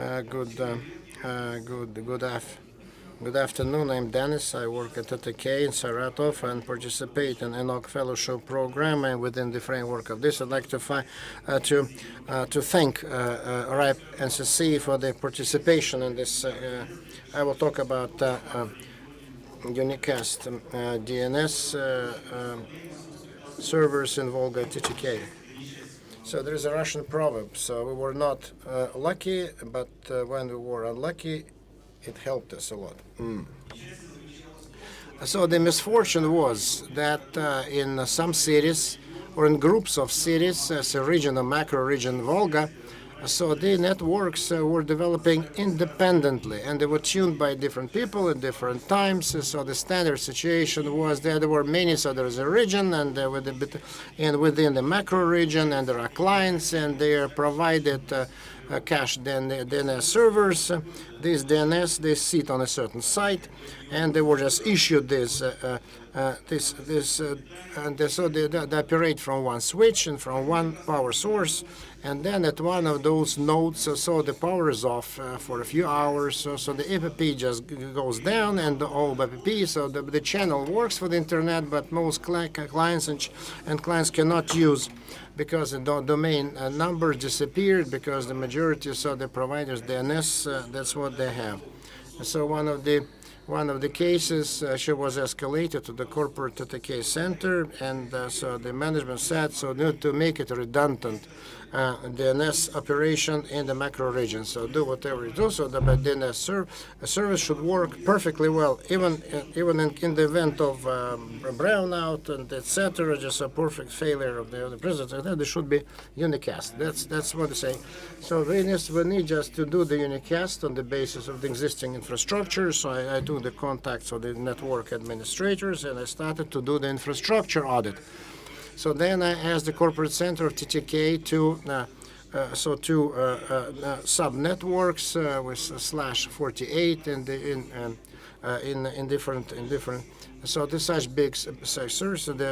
Good, good afternoon. I'm Denis. I work at TTK in Saratov and participate in ENOG fellowship program. And within the framework of this, I'd like to thank RIPE NCC for their participation in this. I will talk about Unicast DNS servers in Volga TTK. So there is a Russian proverb. So we were not lucky, but when we were unlucky, it helped us a lot. So the misfortune was that in some cities or in groups of cities, as a region, a macro region, Volga, so the networks were developing independently, and they were tuned by different people at different times. So the standard situation was that there were many, so there is a region, and within the macro region, and there are clients, and they are provided cached DNS servers. These DNS, they sit on a certain site, and they were just issued so they operate from one switch and from one power source, and then at one of those nodes, so the power is off for a few hours, so the APP just goes down, and the whole APP, so the channel works for the internet, but most clients and clients cannot use, because the domain number disappeared, because the majority, so the providers DNS, that's what they have. So one of the cases, she was escalated to the corporate TTK center, and so the management said, so need to make it redundant DNS operation in the macro region. So do whatever you do, so the DNS service should work perfectly well, even in the event of brownout and etc. Just a perfect failure of the president. There should be unicast. That's what they say. So we need just to do the unicast on the basis of the existing infrastructure. So I do the contacts of the network administrators, and I started to do the infrastructure audit. So then I asked the corporate center of TTK to sub networks with /48 in different. So this such big servers, they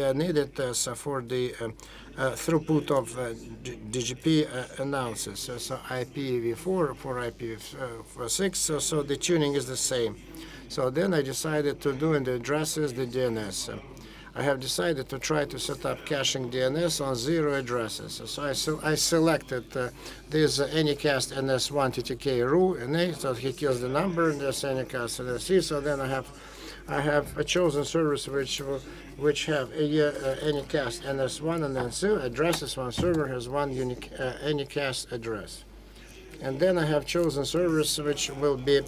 are needed for the throughput of DGP announces. So IPv4 for IPv6. So the tuning is the same. So then I decided to do in the addresses the DNS. I have decided to try to set up caching DNS on 0 addresses. So I selected this Anycast NS1 TTK root, so he kills the number, and there's Anycast NSC. So then I have a chosen service which have Anycast NS1 and then addresses. One server has one unique Anycast address, and then I have chosen service which will be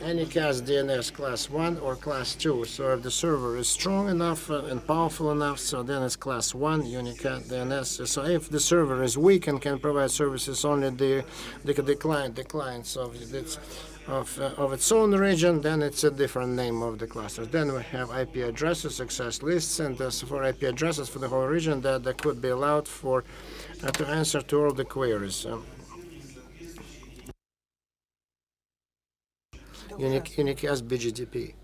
Anycast DNS class 1 or class 2. So if the server is strong enough and powerful enough, so then it's class 1 Unicast DNS. So if the server is weak and can provide services only the clients of its own region, then it's a different name of the clusters. Then we have IP addresses, access lists, and for IP addresses for the whole region that could be allowed for to answer to all the queries. Unicast BGDP.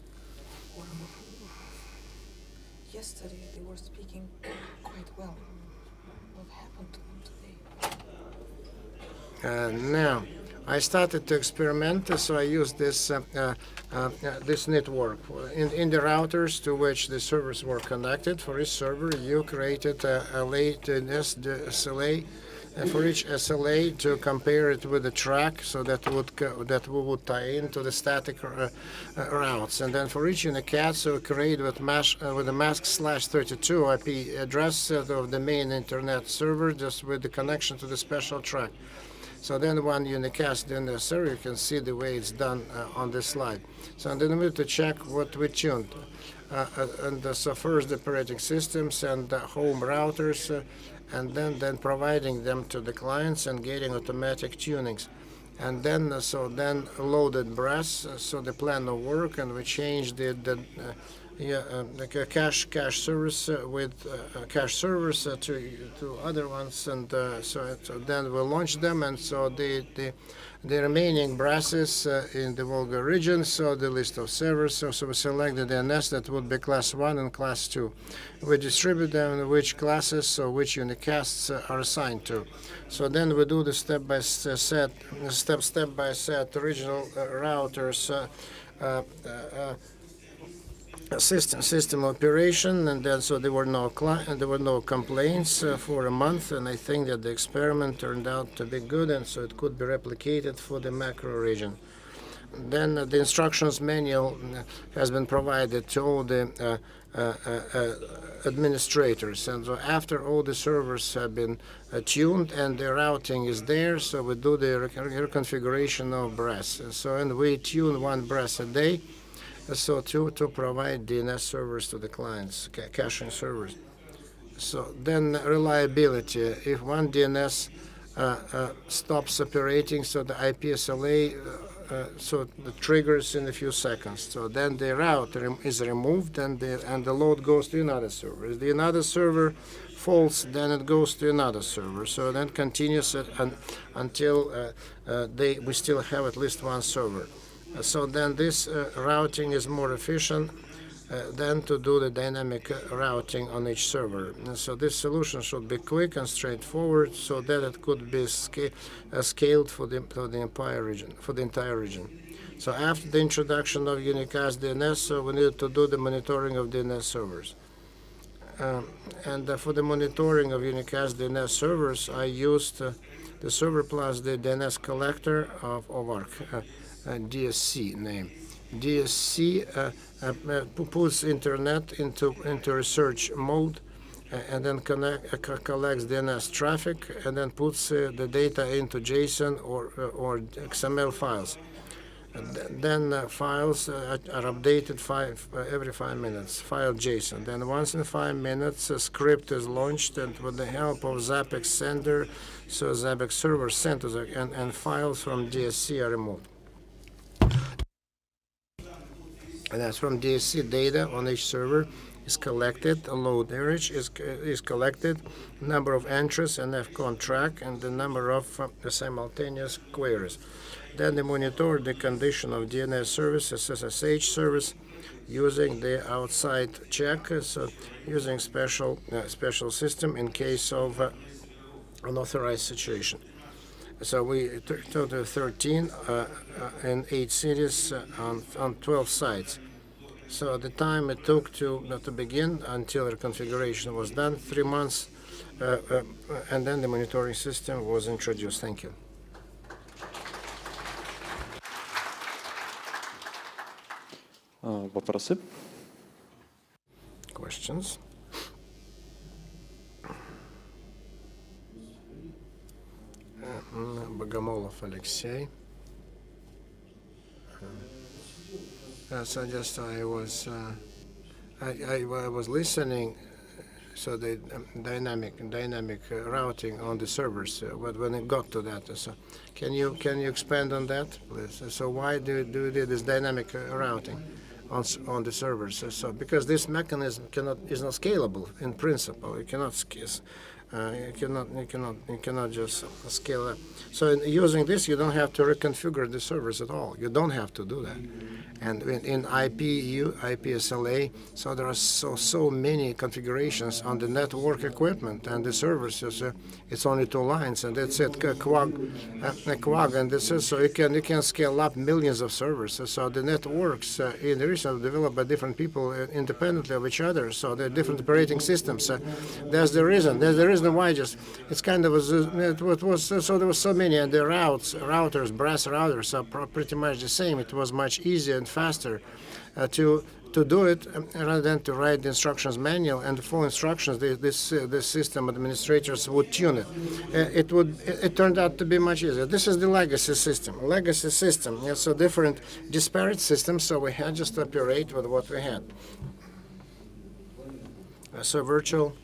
Yesterday they were speaking quite well. What happened to them today? Now, I started to experiment, so I used this this network in the routers to which the servers were connected. For each server, you created a latest SLA. For each SLA to compare it with the track, so that we would tie into the static routes, and then for each unicast, so create with a mask /32 IP address of the main internet server, just with the connection to the special track. So then one unicast in the server, you can see the way it's done on this slide. So then we need to check what we tuned. So first the operating systems and the home routers, and then providing them to the clients and getting automatic tunings. And then loaded brass, so the plan of work, and we changed like a cache service with cache servers to other ones, and so then we launch them, and so the remaining brasses in the Volga region, so the list of servers, so we select the DNS that would be class 1 and class 2. We distribute them in which classes, so which unicasts are assigned to. So then we do the step-by-step regional routers system operation, and then so there were no complaints for a month, and I think that the experiment turned out to be good, and so it could be replicated for the macro region. Then the instructions manual has been provided to all the administrators, and so after all the servers have been tuned and the routing is there, so we do the reconfiguration of brass. And we tune one brass a day, so to provide DNS servers to the clients, caching servers. So then reliability. If one DNS stops operating, so the IPSLA so the triggers in a few seconds. So then the route is removed, and the load goes to another server. If the another server faults, then it goes to another server. So then continues until we still have at least one server. So then this routing is more efficient than to do the dynamic routing on each server. And so this solution should be quick and straightforward, so that it could be scaled for the entire region. So after the introduction of Unicast DNS, so we needed to do the monitoring of DNS servers. And for the monitoring of Unicast DNS servers, I used the server plus the DNS collector of ARC. DSC name. DSC puts internet into research mode, and then collects DNS traffic, and then puts the data into JSON or XML files. And then files are updated every 5 minutes. File JSON. Then once in 5 minutes, a script is launched, and with the help of Zabbix sender, so Zabbix server sent to and files from DSC are removed. And that's from DSC data on each server is collected, a load average is collected, number of entries, and FCON track, and the number of simultaneous queries. Then they monitor the condition of DNS services, SSH service, using the outside check, so using special system in case of unauthorized situation. So we total 13 in 8 cities on 12 sites. So the time it took to begin until the configuration was done, 3 months, and then the monitoring system was introduced. Thank you. Вопросы? Questions? Bogomolov Alexei. So just I was listening. So the dynamic routing on the servers. But when it got to that, so can you expand on that, please? So why do you do this dynamic routing on the servers? So because this mechanism is not scalable in principle. You cannot just scale up. So using this, you don't have to reconfigure the servers at all. You don't have to do that. And in IPSLA, so there are so many configurations on the network equipment and the servers. It's only 2 lines, and that's it. Quag, and this is so you can scale up millions of servers. So the networks in the region are developed by different people independently of each other. So they're different operating systems. There's the reason. There's the reason why. Just it's kind of so there was so many, and the routers, brass routers are pretty much the same. It was much easier and faster to do it rather than to write the instructions manual and the full instructions. This system administrators would tune it. It turned out to be much easier. This is the legacy system. Yeah, so different disparate systems. So we had just to operate with what we had. So virtual.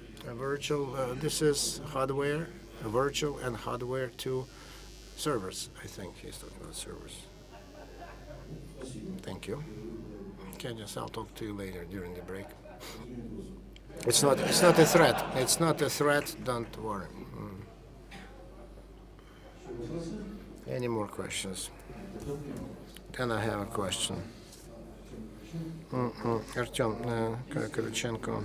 This is hardware, virtual and hardware to servers. I think he's talking about servers. Thank you. Okay, just I'll talk to you later during the break. It's not a threat. It's not a threat. Don't worry. Any more questions? Then I have a question. Artyom Krychenko.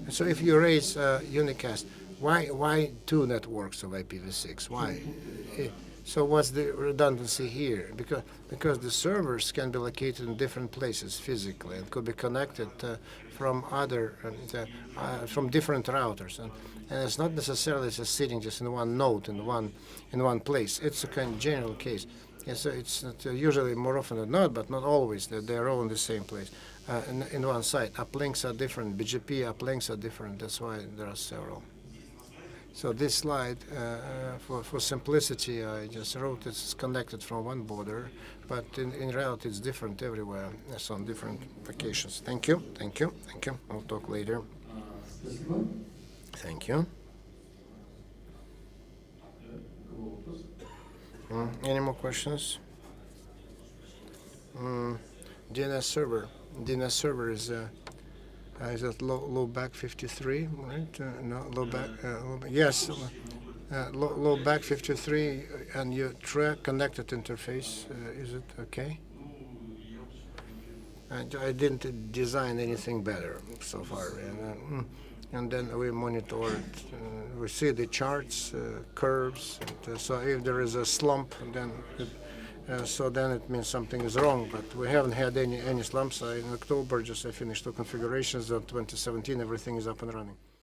So if you raise Unicast, why two networks of IPv6? Why? So what's the redundancy here? Because the servers can be located in different places physically and could be connected from from different routers, and it's not necessarily just sitting just in one node in one place. It's a kind of general case. Yeah, so it's not, usually more often than not, but not always, that they're all in the same place. In one site, uplinks are different. BGP uplinks are different. That's why there are several. So this slide, for simplicity, I just wrote it's connected from one border, but in reality it's different everywhere. It's on different locations. Thank you. I'll talk later. Thank you. Any more questions? DNS server. DNS server is at low back 53, right? No, low back. Yes, low back 53, and your track connected interface. Is it okay? I didn't design anything better so far, and then we monitor it. We see the charts, curves. And, so if there is a slump, then it means something is wrong. But we haven't had any slumps. In October, I finished 2 configurations. On 2017, everything is up and running.